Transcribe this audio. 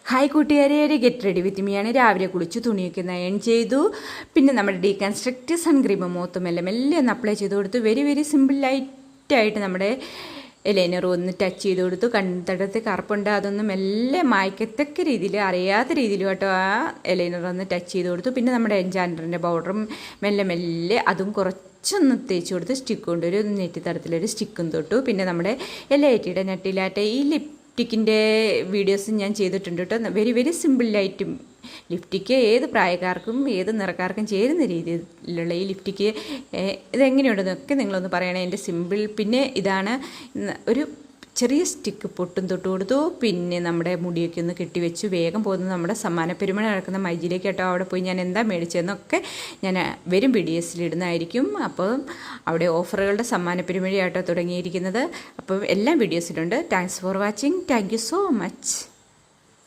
Hi കൂട്ടുകാരെ, get ready with മീയാണ്. രാവിലെ കുളിച്ചു, തുണിയൊക്കെ അയൺ ചെയ്തു. പിന്നെ നമ്മുടെ ഡീകൺസ്ട്രക്റ്റ് സൺക്രീം മുഖത്ത് മെല്ലെ മെല്ലെ ഒന്ന് അപ്ലൈ ചെയ്ത് കൊടുത്തു. വെരി വെരി സിമ്പിൾ ലൈറ്റായിട്ട് നമ്മുടെ എലൈനർ ഒന്ന് ടച്ച് ചെയ്ത് കൊടുത്തു. കണ്ടടുത്ത് കറുപ്പുണ്ട്, അതൊന്നും മെല്ലെ മായ്ക്കത്തക്ക രീതിയിൽ, അറിയാത്ത രീതിയിൽ കേട്ടോ ആ എലൈനർ ഒന്ന് ടച്ച് ചെയ്ത് കൊടുത്തു. പിന്നെ നമ്മുടെ എൻചാൻഡറിൻ്റെ പൗഡറും മെല്ലെ മെല്ലെ അതും കുറച്ചൊന്ന് തേച്ച് കൊടുത്ത് സ്റ്റിക്ക് കൊണ്ട് ഒരു നെറ്റിത്തടത്തിലൊരു സ്റ്റിക്കും തൊട്ടു. പിന്നെ നമ്മുടെ LITയുടെ നട്ടിലാറ്റ ഈ ലിപ്റ്റിക്കിൻ്റെ വീഡിയോസ് ഞാൻ ചെയ്തിട്ടുണ്ട് കേട്ടോ. വെരി വെരി സിമ്പിളായിട്ടും ലിപ്റ്റിക്ക് ഏത് പ്രായക്കാർക്കും ഏത് നിറക്കാർക്കും ചേരുന്ന രീതിയിലുള്ള ഈ ലിപ്റ്റിക്ക് ഇതെങ്ങനെയുണ്ടെന്നൊക്കെ നിങ്ങളൊന്ന് പറയണേ. എൻ്റെ സിമ്പിൾ. പിന്നെ ഇതാണ് ഒരു ചെറിയ സ്റ്റിക്ക് പൊട്ടും തൊട്ട് കൊടുത്തു. പിന്നെ നമ്മുടെ മുടിയൊക്കെ ഒന്ന് കെട്ടിവെച്ചു. വേഗം പോകുന്നത് നമ്മുടെ സമ്മാന പെരുമഴ നടക്കുന്ന മൈജിലേക്ക് കേട്ടോ. അവിടെ പോയി ഞാൻ എന്താ മേടിച്ചതെന്നൊക്കെ ഞാൻ വരും വീഡിയോസിലിടുന്നതായിരിക്കും. അപ്പോൾ അവിടെ ഓഫറുകളുടെ സമ്മാന പെരുമഴയാട്ടോ തുടങ്ങിയിരിക്കുന്നത്. അപ്പോൾ എല്ലാ വീഡിയോസിലുണ്ട്. Thanks for watching. Thank you so much.